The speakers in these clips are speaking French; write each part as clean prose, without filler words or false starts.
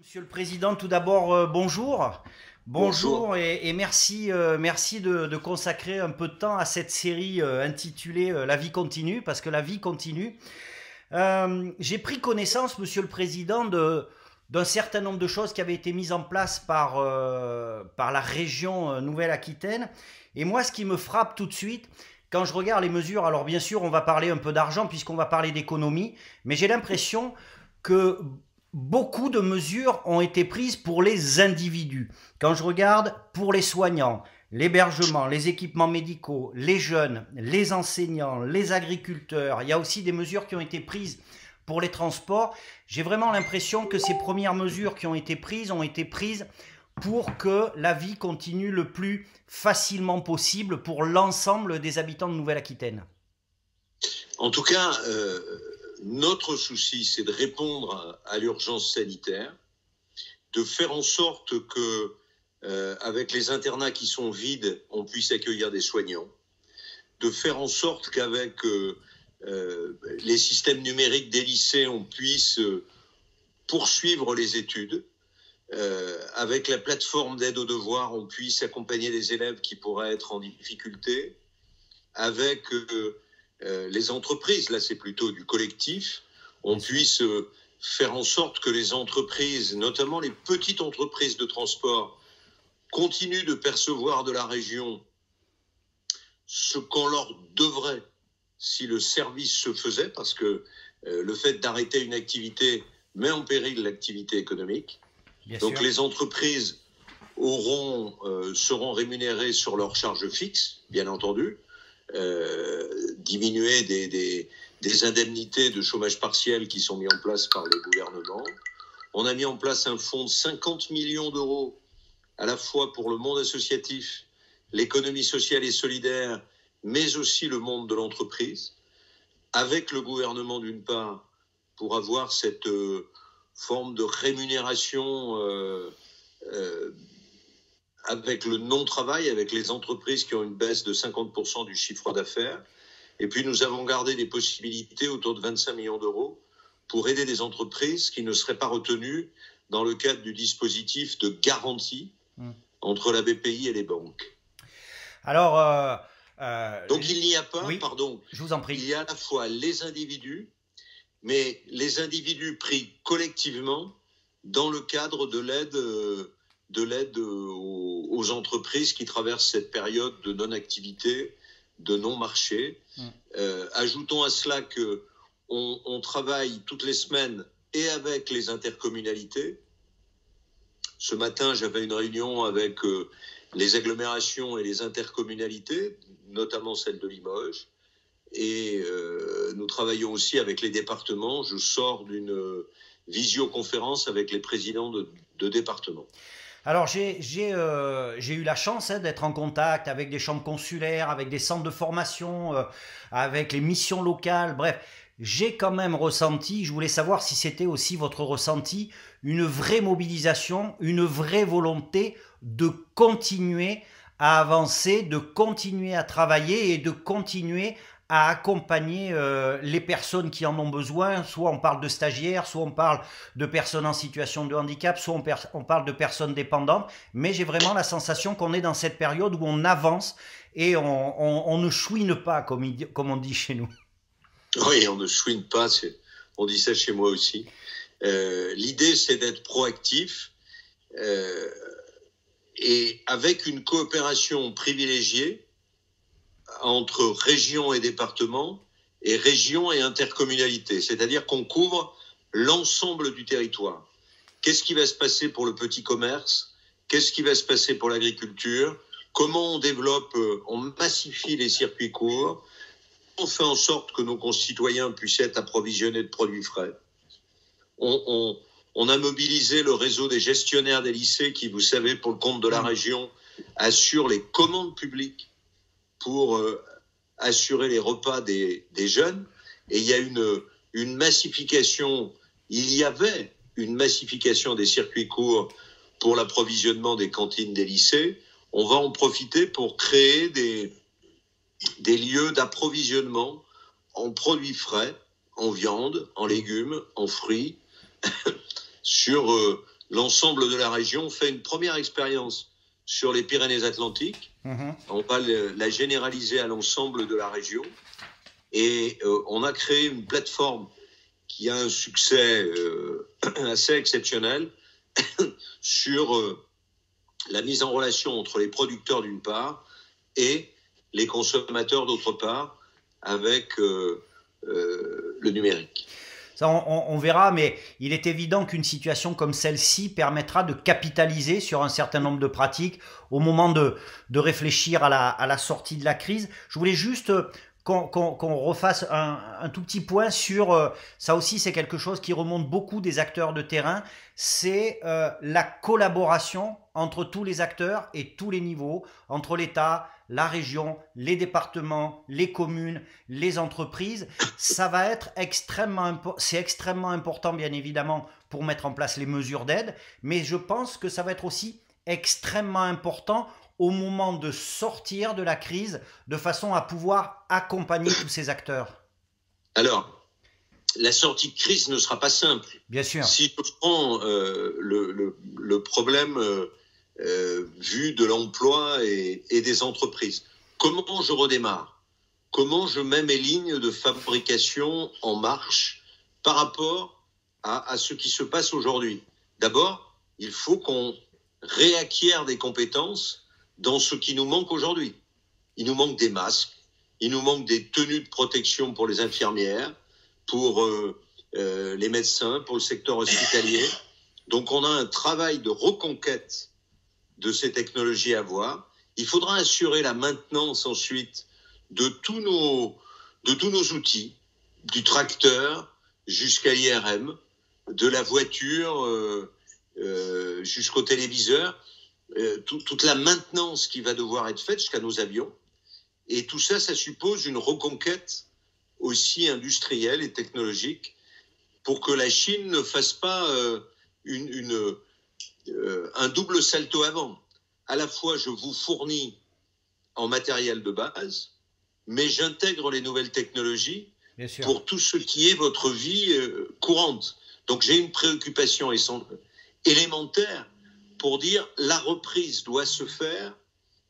Monsieur le Président, tout d'abord, bonjour. Bonjour. Bonjour et merci, merci de consacrer un peu de temps à cette série intitulée La vie continue, parce que la vie continue. J'ai pris connaissance, Monsieur le Président, d'un certain nombre de choses qui avaient été mises en place par la région Nouvelle-Aquitaine. Et moi, ce qui me frappe tout de suite, quand je regarde les mesures, alors bien sûr, on va parler un peu d'argent puisqu'on va parler d'économie, mais j'ai l'impression que beaucoup de mesures ont été prises pour les individus. Quand je regarde pour les soignants, l'hébergement, les équipements médicaux, les jeunes, les enseignants, les agriculteurs, il y a aussi des mesures qui ont été prises pour les transports. J'ai vraiment l'impression que ces premières mesures qui ont été prises pour que la vie continue le plus facilement possible pour l'ensemble des habitants de Nouvelle-Aquitaine. En tout cas, notre souci, c'est de répondre à l'urgence sanitaire, de faire en sorte que, avec les internats qui sont vides, on puisse accueillir des soignants, de faire en sorte qu'avec les systèmes numériques des lycées, on puisse poursuivre les études. Avec la plateforme d'aide aux devoirs, on puisse accompagner les élèves qui pourraient être en difficulté. Avec les entreprises, là c'est plutôt du collectif, on puisse faire en sorte que les entreprises, notamment les petites entreprises de transport, continuent de percevoir de la région ce qu'on leur devrait si le service se faisait, parce que le fait d'arrêter une activité met en péril l'activité économique. Bien Donc sûr. les entreprises seront rémunérées sur leurs charges fixes, bien entendu, diminuer des indemnités de chômage partiel qui sont mises en place par le gouvernement. On a mis en place un fonds de 50 millions d'euros à la fois pour le monde associatif, l'économie sociale et solidaire, mais aussi le monde de l'entreprise, avec le gouvernement d'une part, pour avoir cette forme de rémunération avec le non-travail, avec les entreprises qui ont une baisse de 50% du chiffre d'affaires. Et puis nous avons gardé des possibilités autour de 25 millions d'euros pour aider des entreprises qui ne seraient pas retenues dans le cadre du dispositif de garantie entre la BPI et les banques. Alors, Donc il n'y a pas, oui, pardon, je vous en il prie. y a à la fois les individus, mais les individus pris collectivement dans le cadre de l'aide aux entreprises qui traversent cette période de non-activité, de non-marché. Ajoutons à cela qu'on travaille toutes les semaines et avec les intercommunalités. Ce matin, j'avais une réunion avec les agglomérations et les intercommunalités, notamment celle de Limoges. Et nous travaillons aussi avec les départements. Je sors d'une visioconférence avec les présidents de départements. Alors, j'ai eu la chance d'être en contact avec des chambres consulaires, avec des centres de formation, avec les missions locales. Bref, j'ai quand même ressenti, je voulais savoir si c'était aussi votre ressenti, une vraie mobilisation, une vraie volonté de continuer à avancer, de continuer à travailler et de continuer à accompagner les personnes qui en ont besoin. Soit on parle de stagiaires, soit on parle de personnes en situation de handicap, soit on parle de personnes dépendantes. Mais j'ai vraiment la sensation qu'on est dans cette période où on avance et on ne chouine pas, comme on dit chez nous. Oui, on ne chouine pas, on dit ça chez moi aussi. L'idée, c'est d'être proactif et avec une coopération privilégiée entre région et département et région et intercommunalité. C'est-à-dire qu'on couvre l'ensemble du territoire. Qu'est-ce qui va se passer pour le petit commerce? Qu'est-ce qui va se passer pour l'agriculture? Comment on développe, on massifie les circuits courts? On fait en sorte que nos concitoyens puissent être approvisionnés de produits frais. On a mobilisé le réseau des gestionnaires des lycées qui, vous savez, pour le compte de la région, assurent les commandes publiques pour assurer les repas des jeunes. Et il y a une massification, il y avait une massification des circuits courts pour l'approvisionnement des cantines des lycées. On va en profiter pour créer des lieux d'approvisionnement en produits frais, en viande, en légumes, en fruits, sur l'ensemble de la région fait une première expérience sur les Pyrénées-Atlantiques. On va la généraliser à l'ensemble de la région. Et on a créé une plateforme qui a un succès assez exceptionnel sur la mise en relation entre les producteurs d'une part et les consommateurs d'autre part avec le numérique. Ça, on verra, mais il est évident qu'une situation comme celle-ci permettra de capitaliser sur un certain nombre de pratiques au moment de réfléchir à la sortie de la crise. Je voulais juste qu'on refasse un tout petit point sur, ça aussi c'est quelque chose qui remonte beaucoup des acteurs de terrain, c'est la collaboration entre tous les acteurs et tous les niveaux, entre l'État, la région, les départements, les communes, les entreprises. Ça va être c'est extrêmement important bien évidemment pour mettre en place les mesures d'aide, mais je pense que ça va être aussi extrêmement important au moment de sortir de la crise, de façon à pouvoir accompagner tous ces acteurs. Alors, la sortie de crise ne sera pas simple. Bien sûr. Si je prends le problème vu de l'emploi et des entreprises, comment je redémarre? Comment je mets mes lignes de fabrication en marche par rapport à ce qui se passe aujourd'hui? D'abord, il faut qu'on réacquiert des compétences dans ce qui nous manque aujourd'hui. Il nous manque des masques, il nous manque des tenues de protection pour les infirmières, pour les médecins, pour le secteur hospitalier. Donc on a un travail de reconquête de ces technologies à voir. Il faudra assurer la maintenance ensuite de tous nos outils, du tracteur jusqu'à l'IRM, de la voiture jusqu'au téléviseur. Toute la maintenance qui va devoir être faite jusqu'à nos avions. Et tout ça, ça suppose une reconquête aussi industrielle et technologique pour que la Chine ne fasse pas un double salto avant. À la fois, je vous fournis en matériel de base, mais j'intègre les nouvelles technologies pour tout ce qui est votre vie courante. Donc j'ai une préoccupation élémentaire pour dire la reprise doit se faire.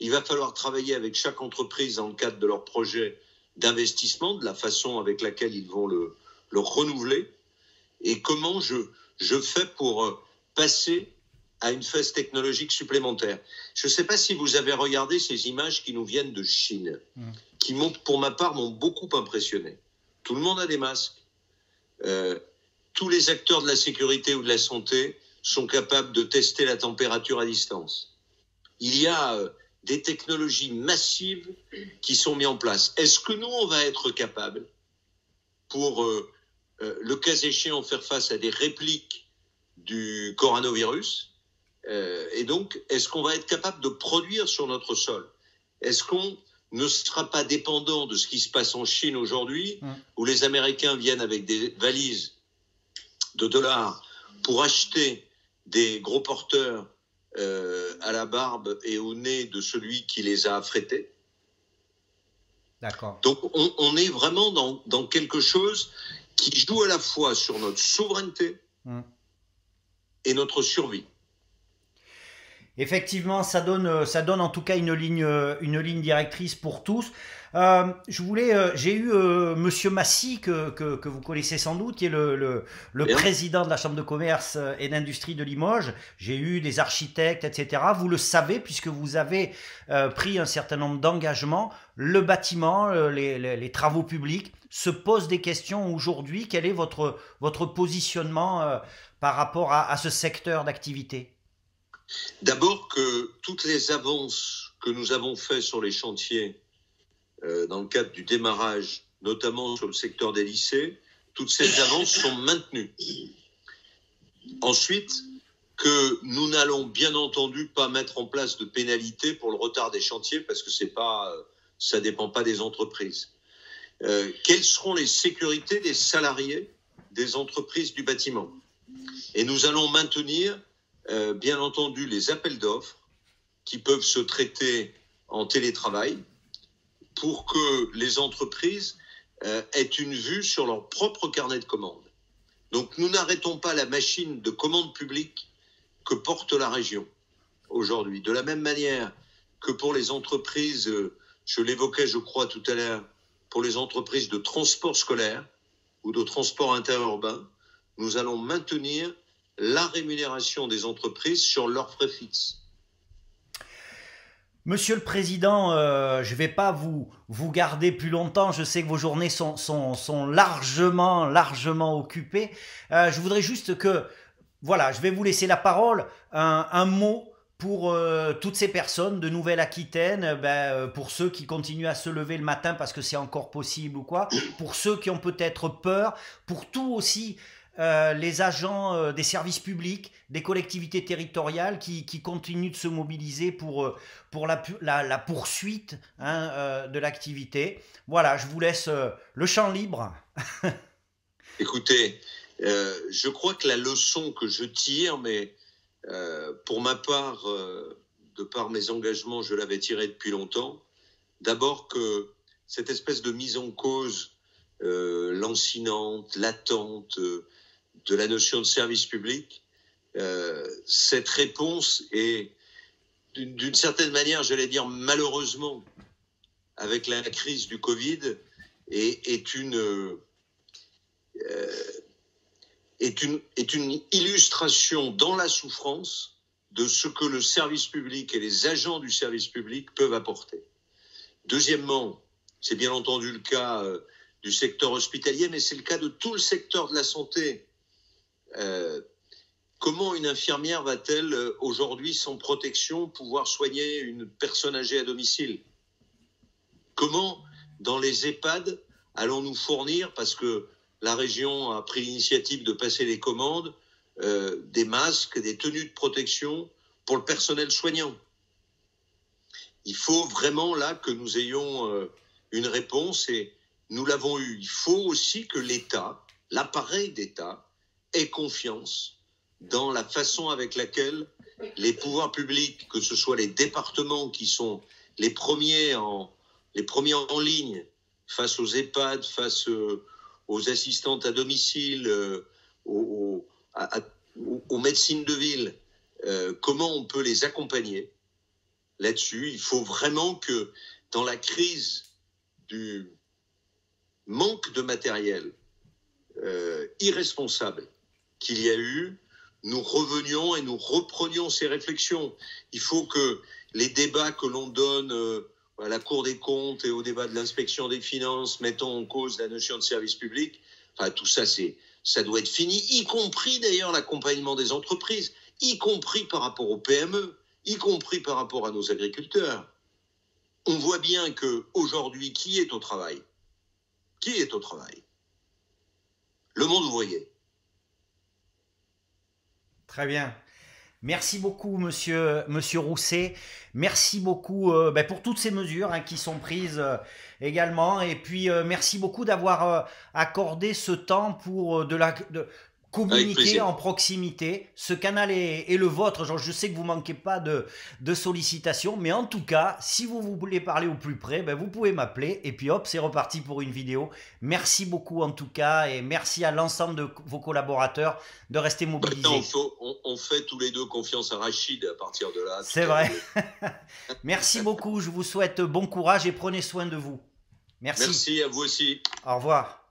Il va falloir travailler avec chaque entreprise dans le cadre de leur projet d'investissement, de la façon avec laquelle ils vont le renouveler, et comment je fais pour passer à une phase technologique supplémentaire. Je ne sais pas si vous avez regardé ces images qui nous viennent de Chine, qui pour ma part m'ont beaucoup impressionné. Tout le monde a des masques. Tous les acteurs de la sécurité ou de la santé sont capables de tester la température à distance. Il y a des technologies massives qui sont mises en place. Est-ce que nous, on va être capables, pour le cas échéant, faire face à des répliques du coronavirus, et donc, est-ce qu'on va être capable de produire sur notre sol? Est-ce qu'on ne sera pas dépendant de ce qui se passe en Chine aujourd'hui, où les Américains viennent avec des valises de dollars pour acheter des gros porteurs à la barbe et au nez de celui qui les a affrétés? D'accord. Donc, on est vraiment dans quelque chose qui joue à la fois sur notre souveraineté et notre survie. Effectivement, ça donne en tout cas une ligne directrice pour tous. J'ai eu Monsieur Massy que vous connaissez sans doute, qui est le président de la Chambre de commerce et d'industrie de Limoges. J'ai eu des architectes, etc. Vous le savez puisque vous avez pris un certain nombre d'engagements. Le bâtiment, les travaux publics se posent des questions aujourd'hui. Quel est votre positionnement par rapport à ce secteur d'activité? D'abord que toutes les avances que nous avons faites sur les chantiers dans le cadre du démarrage, notamment sur le secteur des lycées, toutes ces avances sont maintenues. Ensuite, que nous n'allons bien entendu pas mettre en place de pénalités pour le retard des chantiers parce que ça dépend pas des entreprises. Quelles seront les sécurités des salariés des entreprises du bâtiment? Et nous allons maintenir bien entendu les appels d'offres qui peuvent se traiter en télétravail pour que les entreprises aient une vue sur leur propre carnet de commandes. Donc nous n'arrêtons pas la machine de commande publique que porte la région aujourd'hui. De la même manière que pour les entreprises, je l'évoquais, je crois, tout à l'heure, pour les entreprises de transport scolaire ou de transport interurbain, nous allons maintenir la rémunération des entreprises sur leurs frais fixes. Monsieur le Président, je ne vais pas vous garder plus longtemps. Je sais que vos journées sont largement occupées. Je voudrais juste que, voilà, je vais vous laisser la parole. Un mot pour toutes ces personnes de Nouvelle-Aquitaine, pour ceux qui continuent à se lever le matin parce que c'est encore possible ou quoi, pour ceux qui ont peut-être peur, pour tout aussi les agents des services publics, des collectivités territoriales qui continuent de se mobiliser pour la poursuite de l'activité. Voilà, je vous laisse le champ libre. Écoutez, je crois que la leçon que je tire, mais pour ma part, de par mes engagements, je l'avais tirée depuis longtemps, d'abord que cette espèce de mise en cause lancinante, latente, de la notion de service public, cette réponse est, d'une certaine manière, j'allais dire malheureusement, avec la crise du Covid, est une illustration dans la souffrance de ce que le service public et les agents du service public peuvent apporter. Deuxièmement, c'est bien entendu le cas du secteur hospitalier, mais c'est le cas de tout le secteur de la santé. Comment une infirmière va-t-elle aujourd'hui sans protection pouvoir soigner une personne âgée à domicile? Comment dans les EHPAD allons-nous fournir, parce que la région a pris l'initiative de passer les commandes, des masques, des tenues de protection pour le personnel soignant? Il faut vraiment là que nous ayons une réponse, et nous l'avons eue. Il faut aussi que l'État, l'appareil d'État, ait confiance dans la façon avec laquelle les pouvoirs publics, que ce soit les départements qui sont les premiers en ligne face aux EHPAD, face aux assistantes à domicile, aux médecines de ville, comment on peut les accompagner là-dessus. Il faut vraiment que dans la crise du manque de matériel irresponsable qu'il y a eu, nous revenions et nous reprenions ces réflexions. Il faut que les débats que l'on donne à la Cour des comptes et au débat de l'inspection des finances mettant en cause la notion de service public, enfin, tout ça, ça doit être fini, y compris d'ailleurs l'accompagnement des entreprises, y compris par rapport aux PME, y compris par rapport à nos agriculteurs. On voit bien qu'aujourd'hui, qui est au travail? Qui est au travail? Le monde ouvrier. Très bien. Merci beaucoup, monsieur Rousset. Merci beaucoup pour toutes ces mesures qui sont prises également. Et puis, merci beaucoup d'avoir accordé ce temps pour communiquer en proximité. Ce canal est le vôtre. Genre, je sais que vous ne manquez pas de sollicitations. Mais en tout cas, si vous voulez parler au plus près, vous pouvez m'appeler. Et puis hop, c'est reparti pour une vidéo. Merci beaucoup en tout cas. Et merci à l'ensemble de vos collaborateurs de rester mobilisés. Maintenant, on fait tous les deux confiance à Rachid à partir de là. C'est vrai. Merci beaucoup. Je vous souhaite bon courage et prenez soin de vous. Merci. Merci à vous aussi. Au revoir.